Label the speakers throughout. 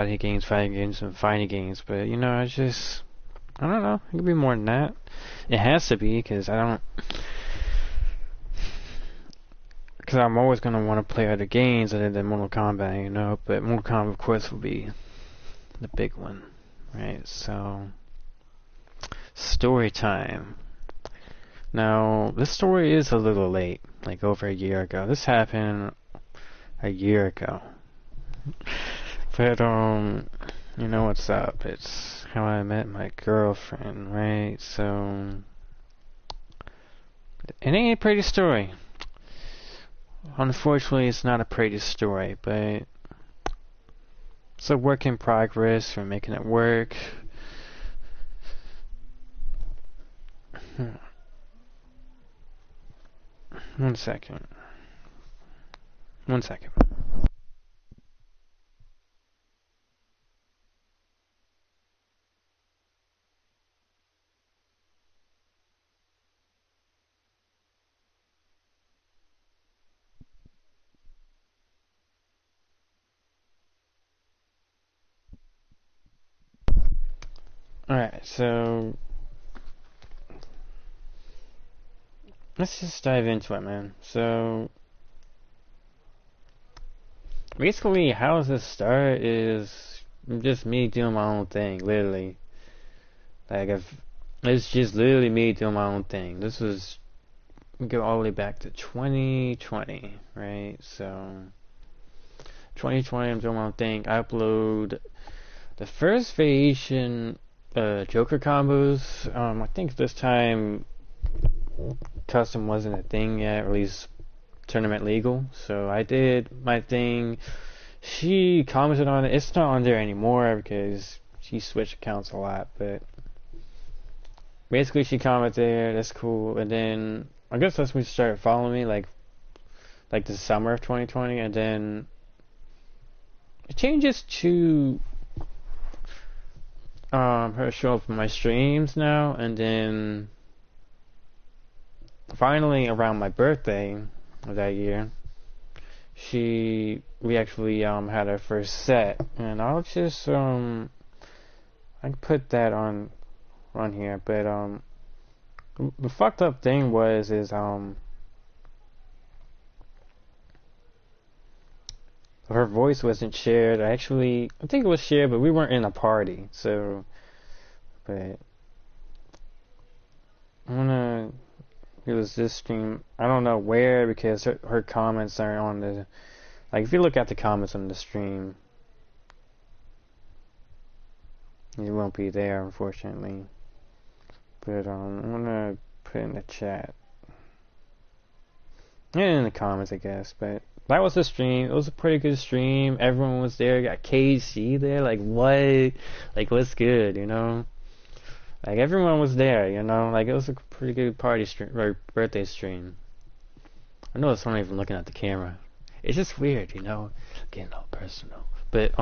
Speaker 1: fighting games, and fighting games. But you know, I don't know. It could be more than that. It has to be because because I'm always gonna want to play other games other than Mortal Kombat, you know. But Mortal Kombat, of course, will be the big one, right? So, story time. Now, this story is a little late, like over a year ago. This happened a year ago. But, you know what's up. It's how I met my girlfriend, right? So, it ain't a pretty story. Unfortunately, it's not a pretty story, but it's a work in progress. We're making it work. One second. One second. Alright, so let's just dive into it, man. So basically, how this start is just me doing my own thing, literally. It's just literally me doing my own thing. This was go all the way back to 2020, right? So 2020, I'm doing my own thing. I upload the first variation Joker combos. I think this time custom wasn't a thing yet, or at least tournament legal. So I did my thing. She commented on it. It's not on there anymore because she switched accounts a lot, but basically she commented there. That's cool. And then I guess that's when she started following me, like the summer of 2020, and then it changes to her show up in my streams now, and then finally around my birthday of that year, we actually had our first set, and I'll just I can put that on here, but the fucked up thing is her voice wasn't shared. I think it was shared, but we weren't in a party, so but I'm gonna use this stream. I don't know where because her comments are on the, like, if you look at the comments on the stream, it won't be there, unfortunately. But I'm gonna put it in the chat and in the comments, I guess. But that was the stream. It was a pretty good stream. Everyone was there. Got KC there. Like, what? Like, what's good? You know? Like, everyone was there. You know? Like, it was a pretty good party stream or birthday stream. I know it's not even looking at the camera. It's just weird, you know? Getting all personal. But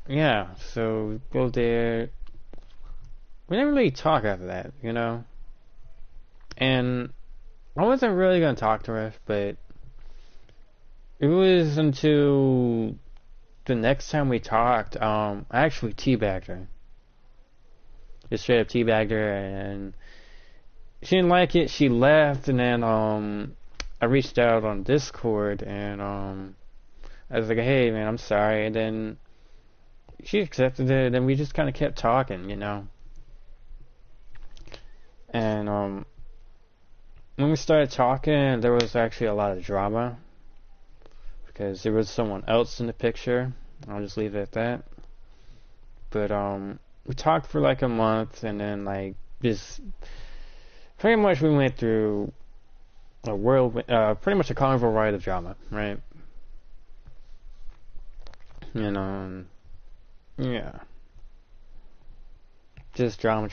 Speaker 1: yeah. So go there. We didn't really talk after that, you know? And I wasn't really gonna talk to her, but it was until the next time we talked, I actually teabagged her. Just straight up teabagged her, and she didn't like it. She left, and then I reached out on Discord, and I was like, "Hey, man, I'm sorry." And then she accepted it, and we just kind of kept talking, you know. And when we started talking, there was actually a lot of drama because there was someone else in the picture. I'll just leave it at that. But we talked for like a month, and then like just pretty much we went through a pretty much a carnival ride of drama, right? And yeah, just drama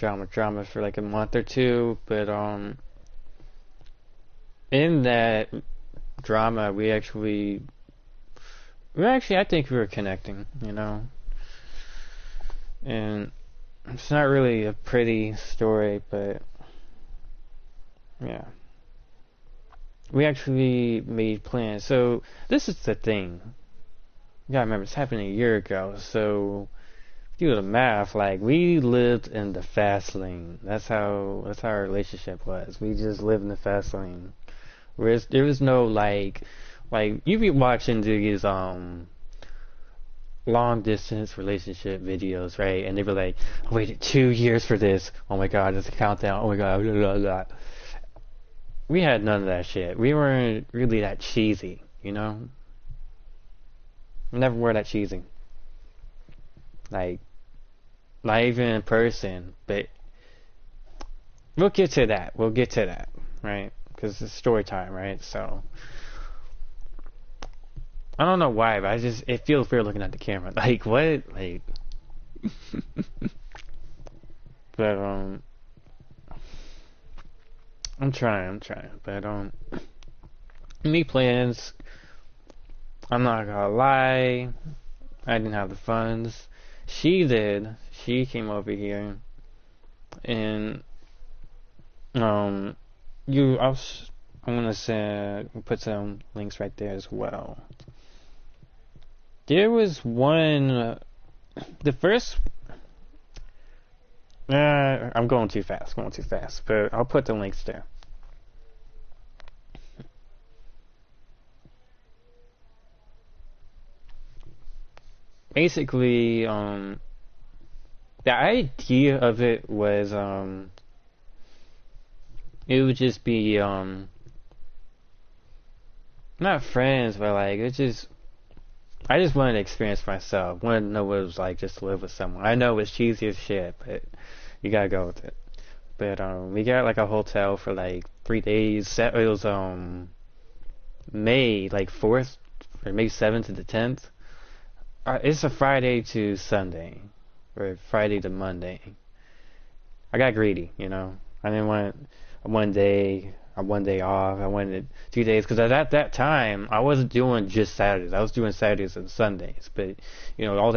Speaker 1: for like a month or two. But in that drama, I think we were connecting, you know. And it's not really a pretty story, but yeah. We actually made plans. So this is the thing. Yeah, I remember this happened a year ago. So do the math. Like we lived in the fast lane. That's how our relationship was. We just lived in the fast lane. Whereas there was no like you be watching these long distance relationship videos, right? And they were like, I waited 2 years for this. Oh my god, it's a countdown. Oh my god, blah, blah, blah. We had none of that shit. We weren't really that cheesy, you know? We never were that cheesy. Like, not even in person, but we'll get to that. We'll get to that, right? Because it's story time, right? So, I don't know why, but it feels weird looking at the camera. Like, what? Like, but, I'm trying, but, me plans, I'm not gonna lie, I didn't have the funds. She did. She came over here, and, um, I'm gonna put some links right there as well. There was one, the first, I'm going too fast, but I'll put the links there. Basically, the idea of it was, it would just be, not friends, but like, I just wanted to experience myself. Wanted to know what it was like just to live with someone. I know it's cheesy as shit, but you gotta go with it. But we got like a hotel for like 3 days. It was May like 4th or May 7th to the 10th. It's a Friday to Sunday or Friday to Monday. I got greedy, you know. I didn't want one day off. I wanted 2 days because at that time I wasn't doing just Saturdays. I was doing Saturdays and Sundays. But you know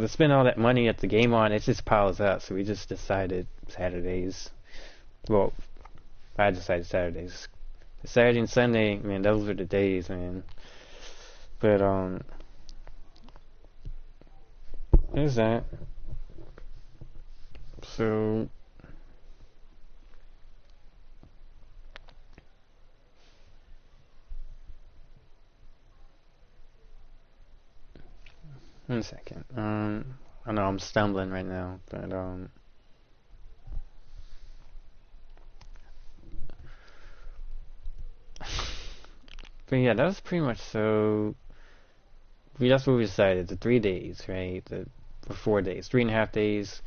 Speaker 1: spending all that money at the game on, it just piles up. So we just decided Saturdays. Well, I decided Saturdays. Saturday and Sunday, man, those were the days, man. But there's that. So. One second. I know I'm stumbling right now, but but yeah, that was pretty much so. That's what we decided. The 3 days, right? For 4 days, 3.5 days.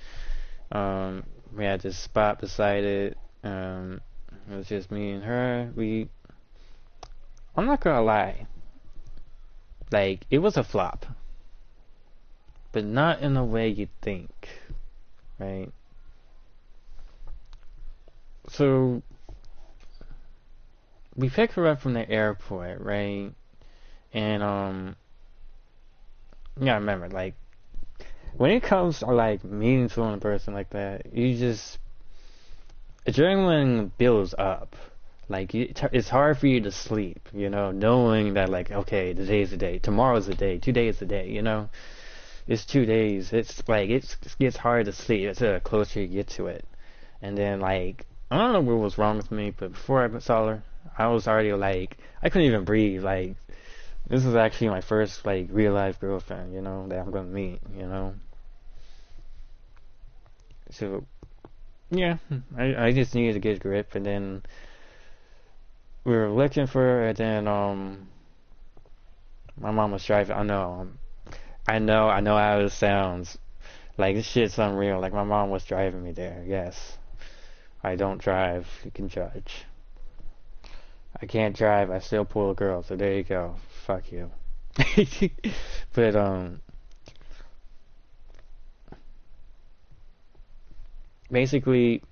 Speaker 1: We had this spot beside it. It was just me and her. I'm not gonna lie. Like, it was a flop. But not in the way you think, right? So we picked her up from the airport, right? And yeah, I remember, like, when it comes to like meeting someone in person like that, adrenaline builds up. Like, it's hard for you to sleep, you know, knowing that like, okay, today's the day, tomorrow's the day, today is the day, you know. It's 2 days. It's like it gets hard to sleep. It's the closer you get to it. And then like I don't know what was wrong with me, but before I saw her, I was already like I couldn't even breathe. Like this is actually my first like real life girlfriend, you know, that I'm gonna meet, you know. So yeah, I just needed to get a grip, and then we were looking for her, and then my mom was driving. I know how it sounds. Like, this shit's unreal. Like, my mom was driving me there, yes. I don't drive. You can judge. I can't drive. I still pull a girl, so there you go. Fuck you. But, basically,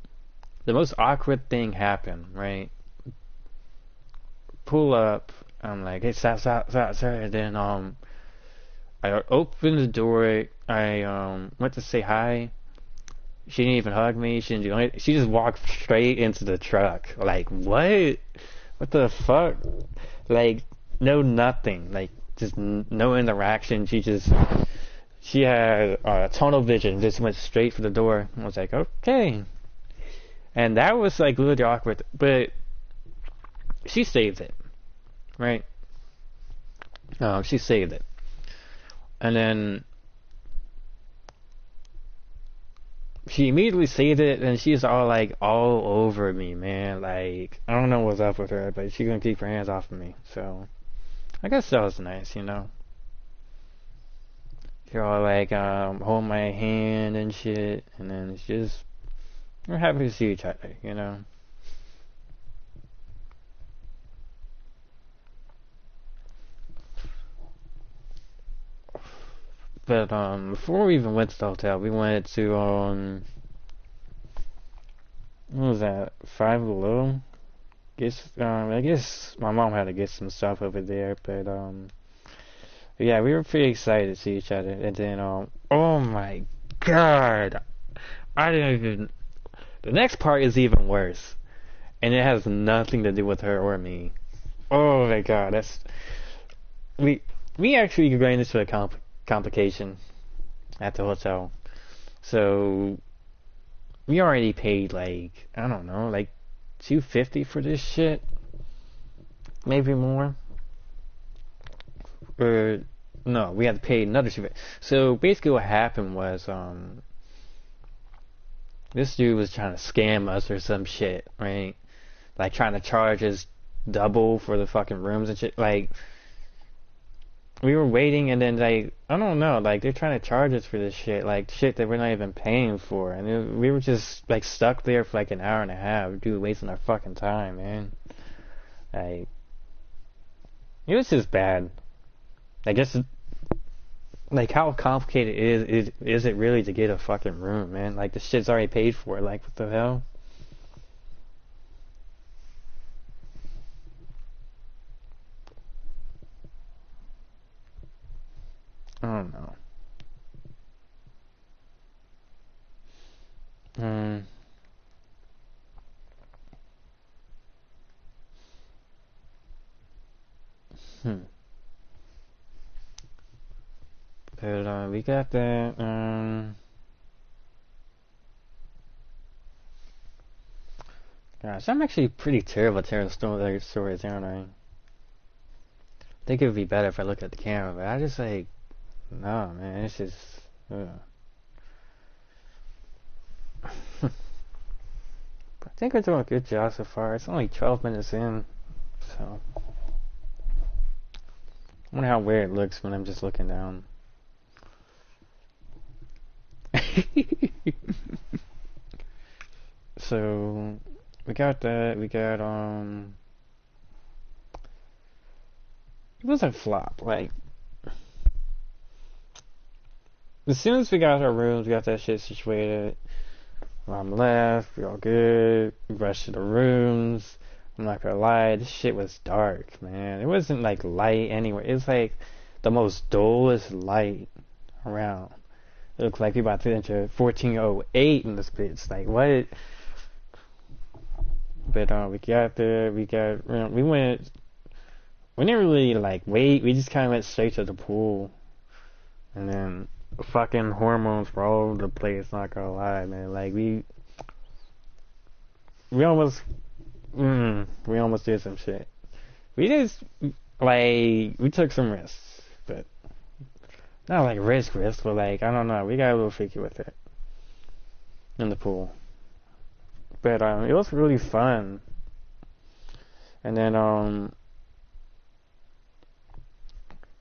Speaker 1: the most awkward thing happened, right? Pull up. I'm like, hey, stop. And then, I opened the door. I went to say hi. She didn't even hug me. She didn't do anything. She just walked straight into the truck. Like, what? What the fuck? Like, no, nothing. Like, just no interaction. She had tunnel vision, just went straight for the door. I was like, okay. And that was like really awkward, but she saved it, right? She saved it. And then she immediately saved it, and she's all like all over me, man. Like, I don't know what's up with her, but she couldn't keep her hands off of me. So I guess that was nice, you know. You're all like hold my hand and shit, and then it's just we're happy to see each other, you know. But before we even went to the hotel, we went to what was that? Five Below. I guess my mom had to get some stuff over there, but yeah, we were pretty excited to see each other. And then oh my god, I didn't even. The next part is even worse, and it has nothing to do with her or me. Oh my god, that's we actually ran into a complication at the hotel. So we already paid like I don't know, like $250 for this shit, maybe more. Or no, we had to pay another $250. So basically, what happened was this dude was trying to scam us or some shit, right? Like trying to charge us double for the fucking rooms and shit. Like we were waiting, and then like I don't know, like they're trying to charge us for this shit, like shit that we're not even paying for, and we were just like stuck there for like an hour and a half, dude, wasting our fucking time, man. Like it was just bad. I guess like how complicated is it really to get a fucking room, man? Like the shit's already paid for. Like what the hell? I don't know. Um. Hmm. But we got that. Gosh, I'm actually pretty terrible at telling stories, aren't I? I think it would be better if I look at the camera, but I just like, no, man, it's just. I think we're doing a good job so far. It's only 12 minutes in, so. I wonder how weird it looks when I'm just looking down. So we got that. We got it was a flop. Like as soon as we got our rooms, we got that shit situated. Mom left. We all good. We rushed to the rooms. I'm not gonna lie, this shit was dark, man. It wasn't like light anywhere. It was like the most dullest light around. It looked like we about to enter 1408 in this bitch. Like what? But we got there. We went. We didn't really like wait. We just kind of went straight to the pool, and then fucking hormones were all over the place. Not gonna lie, man. Like we almost. We almost did some shit. We just, like, we took some risks, but not like risk, but like, I don't know, we got a little freaky with it in the pool. But it was really fun. And then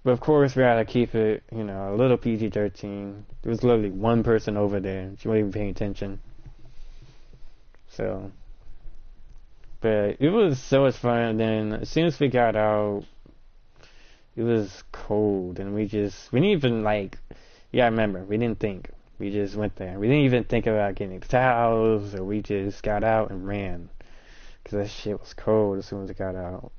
Speaker 1: but of course we had to keep it, you know, a little PG-13. There was literally one person over there. She wasn't even paying attention. So. But it was so much fun, and then as soon as we got out, it was cold, and we didn't even like, yeah, I remember, we didn't think, we just went there. We didn't even think about getting towels, or we just got out and ran, because that shit was cold as soon as we got out.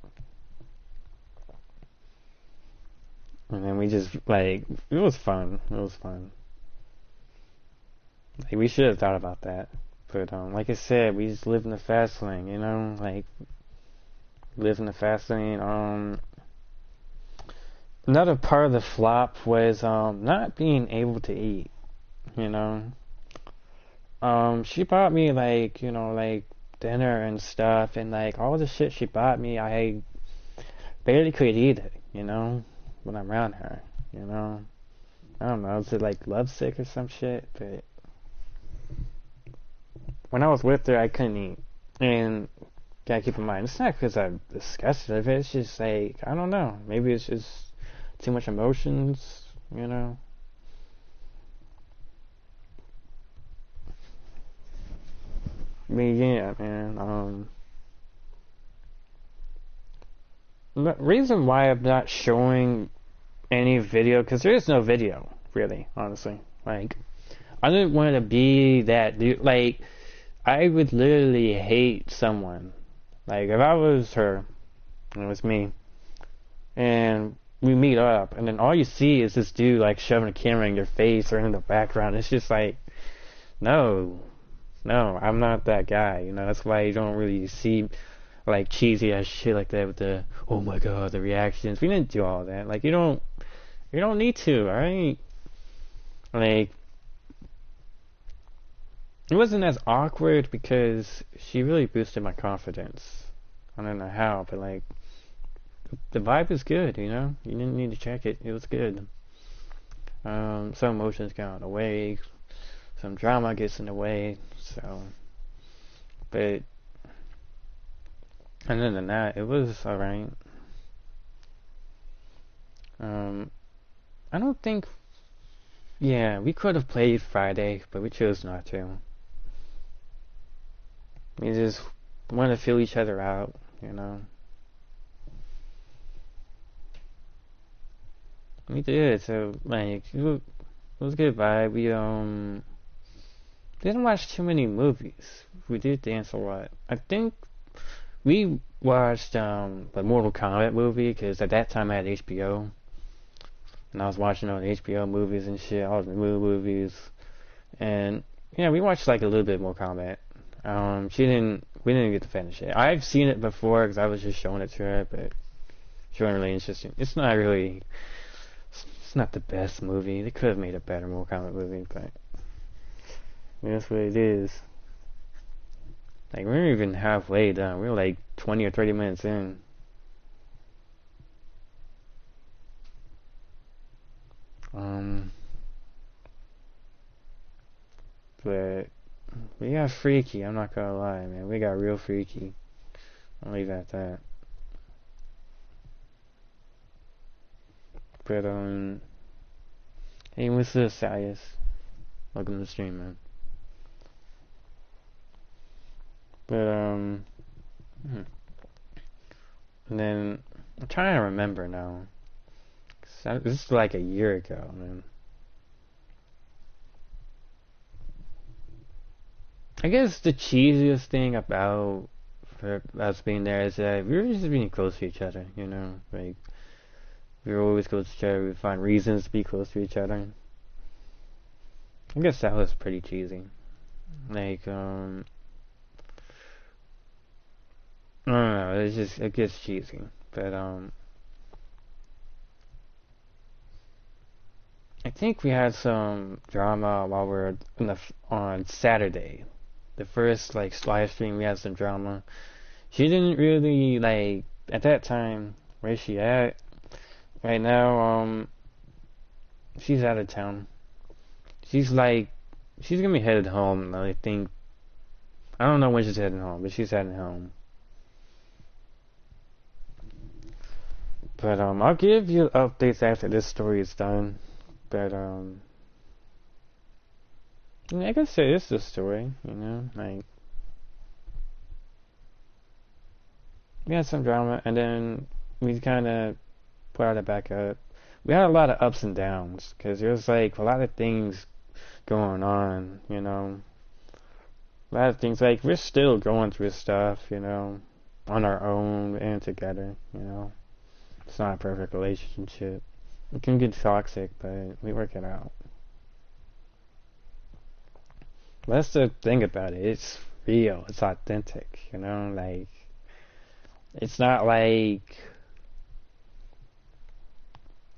Speaker 1: And then we just, like, it was fun, Like, we should have thought about that. But like I said, we just live in the fast lane, you know, like live in the fast lane. another part of the flop was not being able to eat, you know. She bought me like, like dinner and stuff, and like all the shit she bought me, I barely could eat it, when I'm around her, you know. I don't know, is it like lovesick or some shit? But when I was with her, I couldn't eat. And gotta keep in mind, it's not because I'm disgusted of it, it's just like, I don't know, maybe it's just too much emotions, you know. I mean, yeah, man. The reason why I'm not showing any video, because there is no video, really, honestly. Like, I didn't want to be that dude. Like, I would literally hate someone. Like, if I was her, and it was me, and we meet up, and then all you see is this dude, like, shoving a camera in your face or in the background. It's just like, no, no, I'm not that guy, That's why you don't really see, like, cheesy ass shit like that with the, oh my god, the reactions. We didn't do all that. Like, you don't need to, alright? Like, it wasn't as awkward because she really boosted my confidence. I don't know how, but like, the vibe is good, You didn't need to check it. It was good. Some emotions get out of the way. Some drama gets in the way. So, but other than that, it was alright. I don't think. Yeah, we could have played Friday, but we chose not to. We just want to feel each other out, We did, so like it was a good vibe. We didn't watch too many movies. We did dance a lot. I think we watched the Mortal Kombat movie because at that time I had HBO, and I was watching all the HBO movies and shit, all the new movies, and yeah, we watched like a little bit more Kombat. We didn't get to finish it. I've seen it before because I was just showing it to her, but she wasn't really interested. It's not the best movie. They could have made a better Mortal Kombat movie, but that's what it is. Like, we weren't even halfway done. We were like 20 or 30 minutes in. But we got freaky, I'm not gonna lie, man. We got real freaky. I'll leave it at that. But, hey, what's up, Sias? Welcome to the stream, man. But, and then, I'm trying to remember now. This is like a year ago, man. I guess the cheesiest thing about us being there is that we were just being close to each other, Like, we were always close to each other. We find reasons to be close to each other. I guess that was pretty cheesy. Like, I don't know, it gets cheesy. But, I think we had some drama while we were on Saturday. The first, like, live stream, we had some drama. She didn't really, like, at that time, where's she at? Right now, she's out of town. She's gonna be headed home, I think. I don't know when she's heading home, but she's heading home. But, I'll give you updates after this story is done. But, I guess say it's the story, like, we had some drama, and then we kind of brought it back up. We had a lot of ups and downs, because there was, like, a lot of things going on, A lot of things, like, we're still going through stuff, on our own and together, It's not a perfect relationship. It can get toxic, but we work it out. That's the thing about it. It's real. It's authentic, Like, it's not like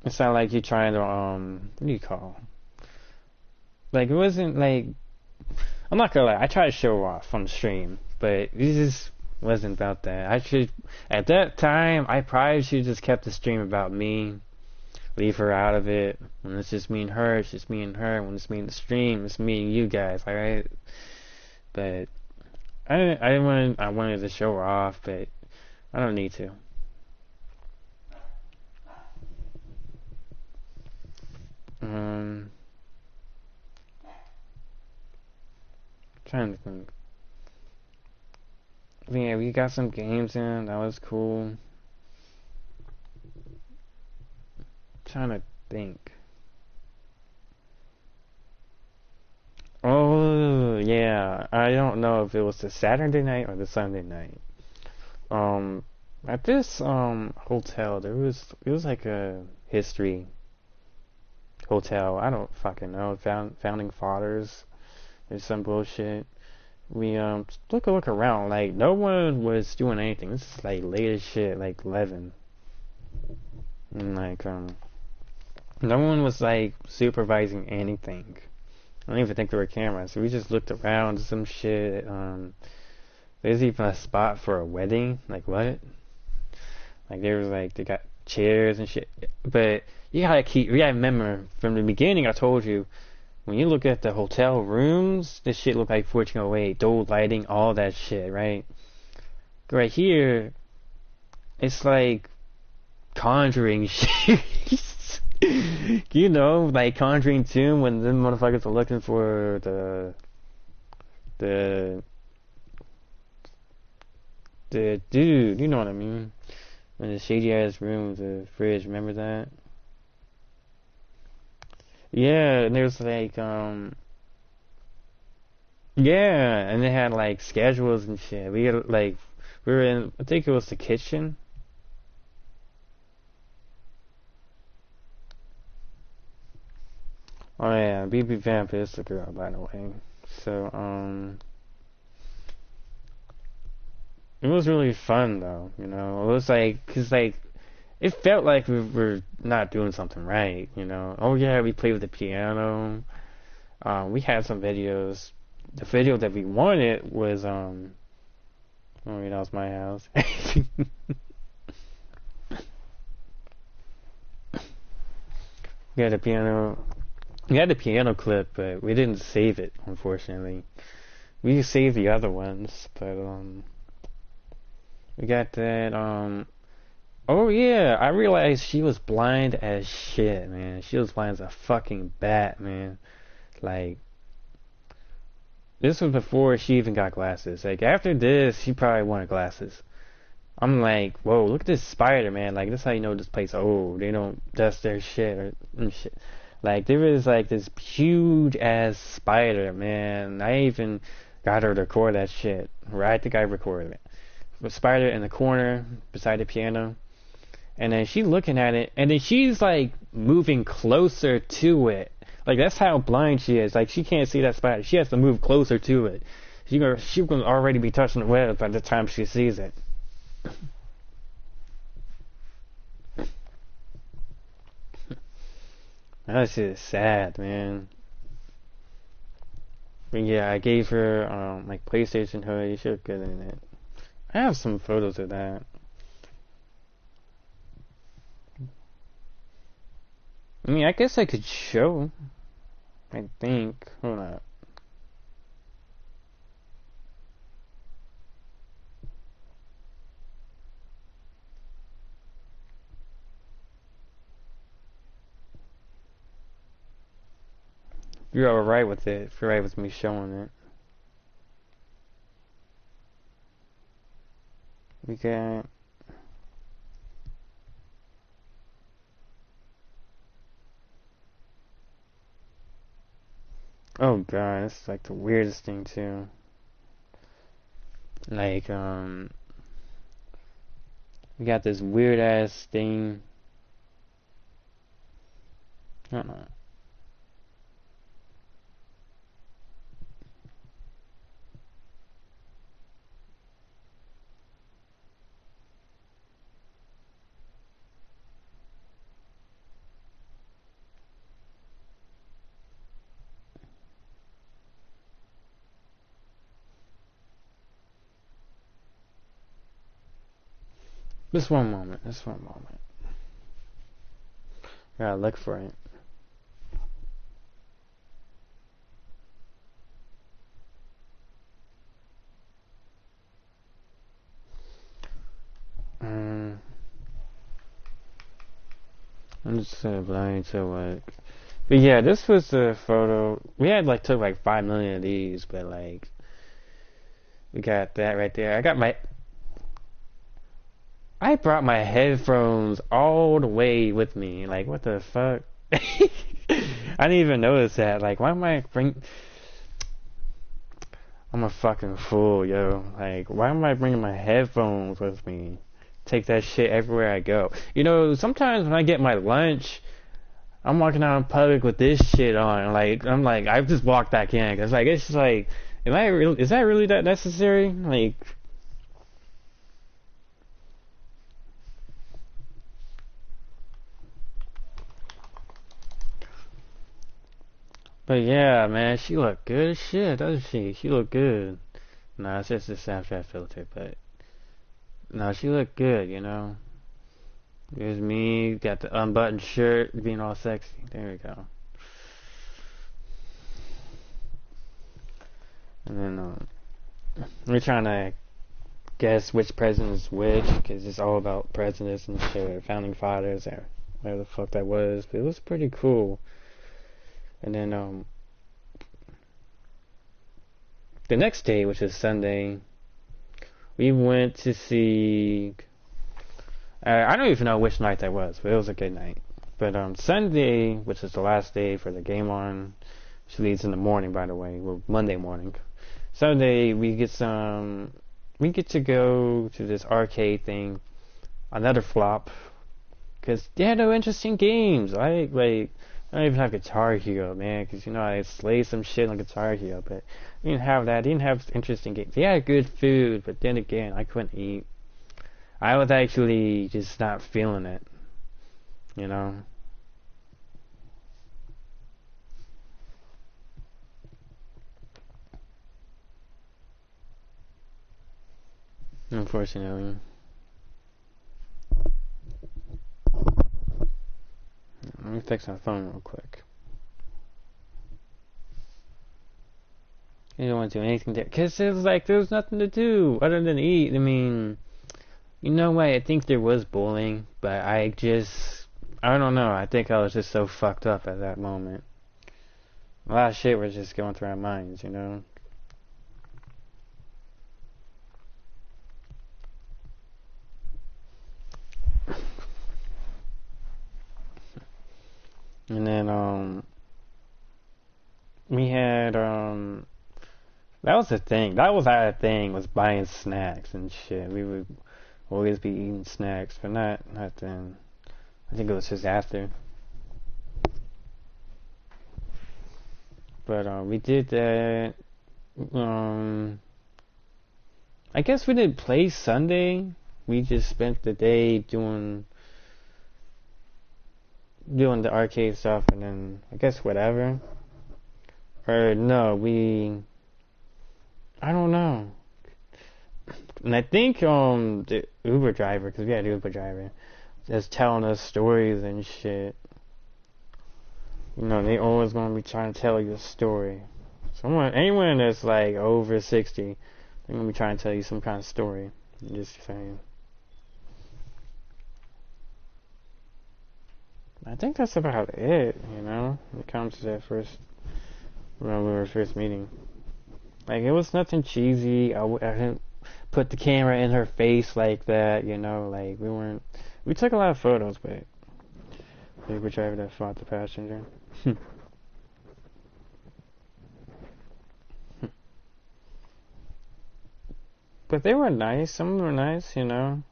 Speaker 1: It sounded like you trying to what do you call? Like it wasn't like I'm not gonna lie. I tried to show off on the stream, but it just wasn't about that. I should at that time I probably should just kept the stream about me. Leave her out of it. When it's just me and her, it's just me and her. When it's me in the stream, it's me and you guys. Alright, but I wanted to show her off, but I don't need to. Trying to think. But yeah, we got some games in. That was cool. Trying to think. Oh yeah, I don't know if it was the Saturday night or the Sunday night. At this hotel, it was like a history hotel. I don't fucking know. Founding fathers or some bullshit. We took a look around. Like no one was doing anything. This is like late as shit, like 11. And like no one was like supervising anything. I don't even think there were cameras. So we just looked around some shit. There's even a spot for a wedding. Like what? Like there was like they got chairs and shit. But you gotta remember from the beginning. I told you when you look at the hotel rooms, this shit look like 1408. Dual lighting, all that shit, right? Right here, it's like Conjuring shit. You know, like Conjuring 2 when them motherfuckers are looking for the dude, you know what I mean? In the shady ass room with the fridge, remember that? Yeah, and there's like yeah, and they had like schedules and shit. We had like we were in I think it was the kitchen. Oh yeah, BB Vamp is the girl, by the way. So it was really fun though, you know. It was like, cause like, it felt like we were not doing something right, you know. Oh yeah, we played with the piano. We had some videos. The video that we wanted was oh yeah, that was my house. We had a piano. We had the piano clip, but we didn't save it, unfortunately. We saved the other ones, but we got that oh yeah, I realized she was blind as shit, man. She was blind as a fucking bat, man. Like, this was before she even got glasses. Like, after this, she probably wanted glasses. I'm like, whoa, look at this spider, man. Like, that's how you know this place old. They don't dust their shit or shit. Like, there was like this huge ass spider, man. I even got her to record that shit. Right? I think I recorded it. The spider in the corner beside the piano. And then she's looking at it, and then she's like moving closer to it. Like that's how blind she is. Like she can't see that spider. She has to move closer to it. She will already be touching the web by the time she sees it. That shit is sad, man. But yeah, I gave her like PlayStation hoodie. She looked good in it. I have some photos of that. I mean, I guess I could show. I think. Hold on. If you're alright with it, if you're alright with me showing it. We got. Oh god, it's like the weirdest thing too. Like, we got this weird ass thing. I don't know. Just one moment. Just one moment. Gotta look for it. I'm just blind to what. But yeah, this was the photo. We had like took like 5 million of these, but like we got that right there. I brought my headphones all the way with me. Like what the fuck? I didn't even notice that. Like why am I bring? I'm a fucking fool, yo. Like why am I bringing my headphones with me? Take that shit everywhere I go. You know, sometimes when I get my lunch, I'm walking out in public with this shit on. Like, I'm like, I just walked back in. Cause like, it's just like, is that really that necessary? Like, but yeah, man, she looked good as shit, doesn't she? She looked good. Nah, it's just a Snapchat filter, but no, she looked good, you know? There's me, got the unbuttoned shirt, being all sexy. There we go. And then, we're trying to guess which president is which, because it's all about presidents and shit, or founding fathers, or whatever the fuck that was. But it was pretty cool. And then, the next day, which is Sunday, we went to see. I don't even know which night that was, but it was a good night. But Sunday, which is the last day for the game on, which leads in the morning, by the way, well, Monday morning. Sunday, we get to go to this arcade thing, another flop, because they had no interesting games. I don't even have Guitar Hero, man, because you know I slayed some shit on Guitar Hero, but they didn't have that. They didn't have interesting games. They had good food, but then again, I couldn't eat. I was actually just not feeling it, you know. Unfortunately. Let me fix my phone real quick. You don't want to do anything there, because it was like there was nothing to do other than eat. I mean, you know what? I think there was bowling, but I don't know. I think I was just so fucked up at that moment. A lot of shit was just going through our minds, you know? And then, we had, that was the thing. That was our thing, was buying snacks and shit. We would always be eating snacks, but not then. I think it was just after. But, we did that. I guess we didn't play Sunday. We just spent the day doing the arcade stuff, and then I guess whatever. Or no, I don't know. And I think the Uber driver, because we had an Uber driver, is telling us stories and shit. You know, they always gonna be trying to tell you a story. Anyone that's like over 60, they're gonna be trying to tell you some kind of story. I'm just saying. I think that's about it, you know, when it comes to that when we were first meeting. Like, it was nothing cheesy. I didn't put the camera in her face like that, you know, like, we took a lot of photos, but we were driving that fought the passenger. But they were nice. Some of them were nice, you know.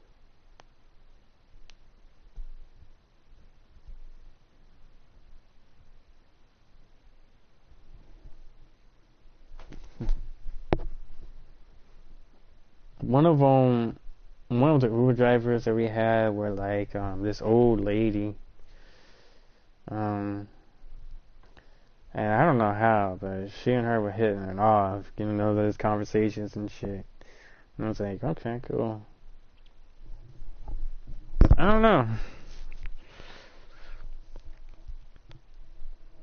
Speaker 1: One of the Uber drivers that we had were like this old lady. And I don't know how, but she and her were hitting it off, getting all those conversations and shit. And I was like, okay, cool. I don't know.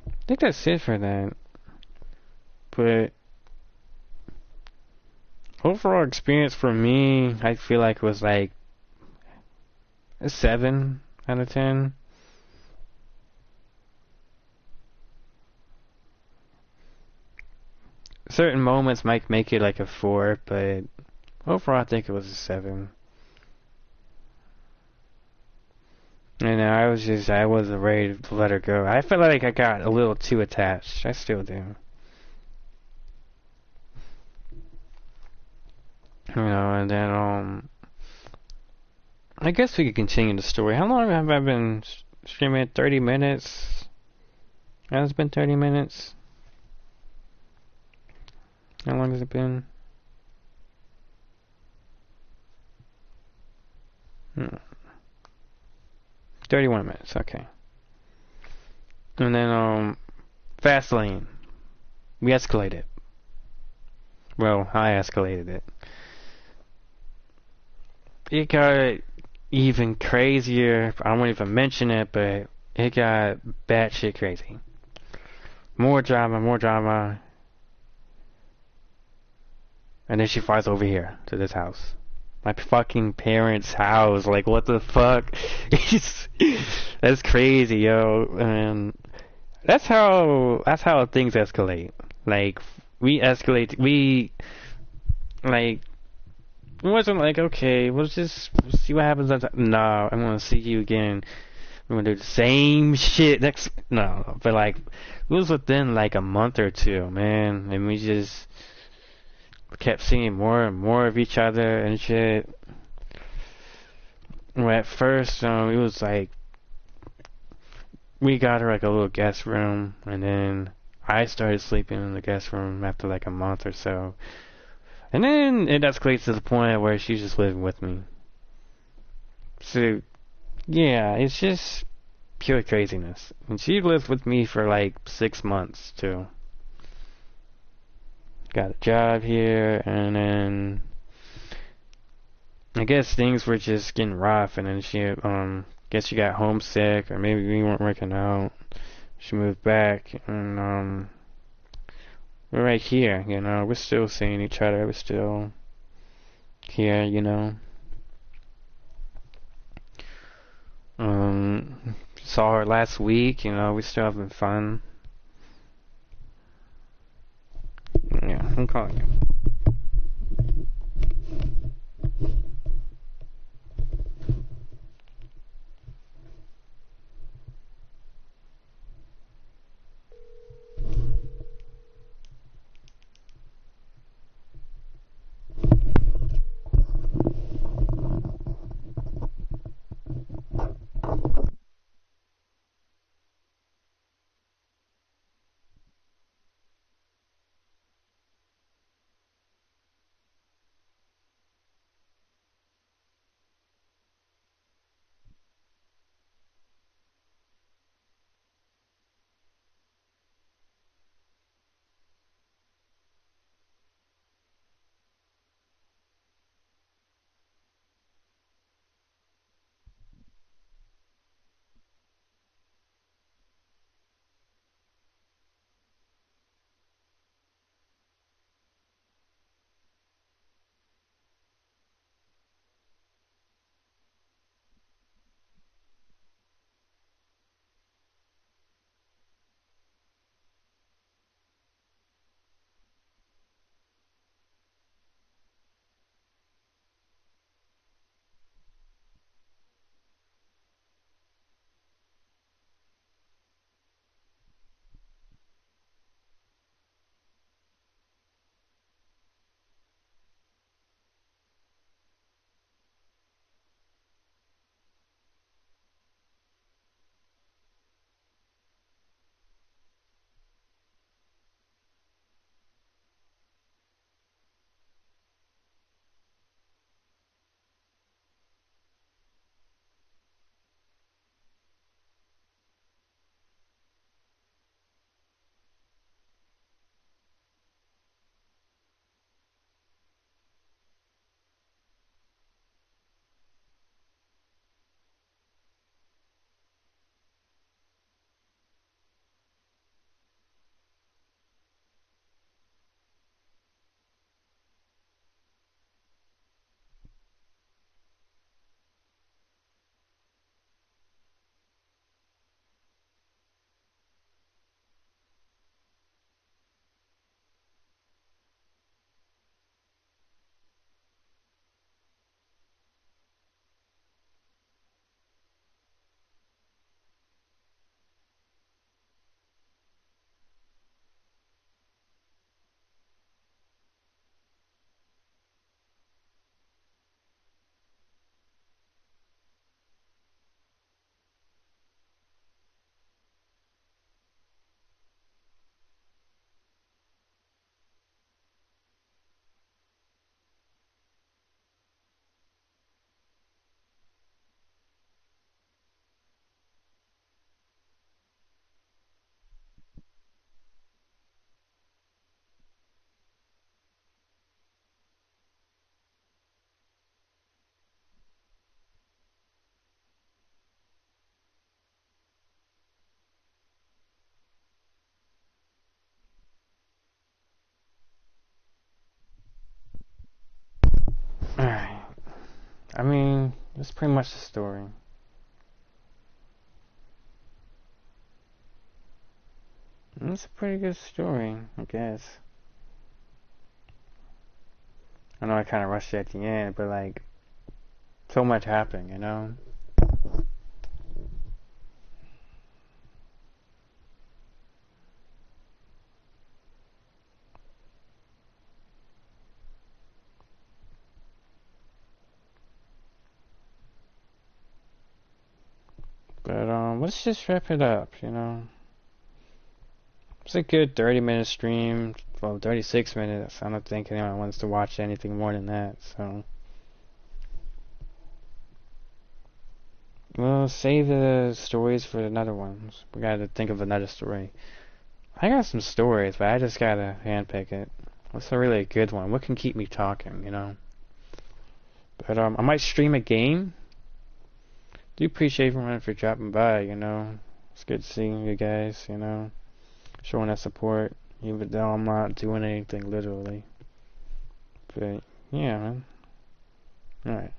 Speaker 1: I think that's it for that. But overall experience for me, I feel like it was like a 7 out of 10. Certain moments might make it like a 4, but overall I think it was a 7. And I wasn't ready to let her go. I felt like I got a little too attached. I still do. And then, I guess we could continue the story. How long have I been streaming? 30 minutes? Has it been 30 minutes? How long has it been? 31 minutes, okay. And then, Fastlane. We escalated. Well, I escalated it. It got even crazier. I won't even mention it, but it got batshit crazy. More drama. And then she flies over here to this house. My fucking parents' house. Like, what the fuck? That's crazy, yo. And that's how things escalate. Like, like, it wasn't like, okay, we'll see what happens. No, I'm gonna see you again. We're gonna do the same shit next. No, but like, it was within like a month or two, man, and we just kept seeing more and more of each other and shit. Well, at first, it was like we got her like a little guest room, and then I started sleeping in the guest room after like a month or so. And then it escalates to the point where she's just living with me. So, yeah, it's just pure craziness. And she lived with me for like 6 months, too. Got a job here, and then I guess things were just getting rough, and then guess she got homesick, or maybe we weren't working out. She moved back, and we're right here, we're still seeing each other, we're still here, saw her last week, we're still having fun. Yeah, I'm calling you. I mean, that's pretty much the story. It's a pretty good story, I guess. I know I kind of rushed at the end, but like, so much happened, you know? But let's just wrap it up, you know? It's a good 30-minute stream. Well, 36 minutes. I don't think anyone wants to watch anything more than that, so. Well, save the stories for another ones. We gotta think of another story. I got some stories, but I just gotta handpick it. What's a really good one? What can keep me talking, you know? But I might stream a game. Do appreciate everyone for dropping by, you know? It's good seeing you guys, you know? Showing that support, even though I'm not doing anything literally. But, yeah, man. Alright.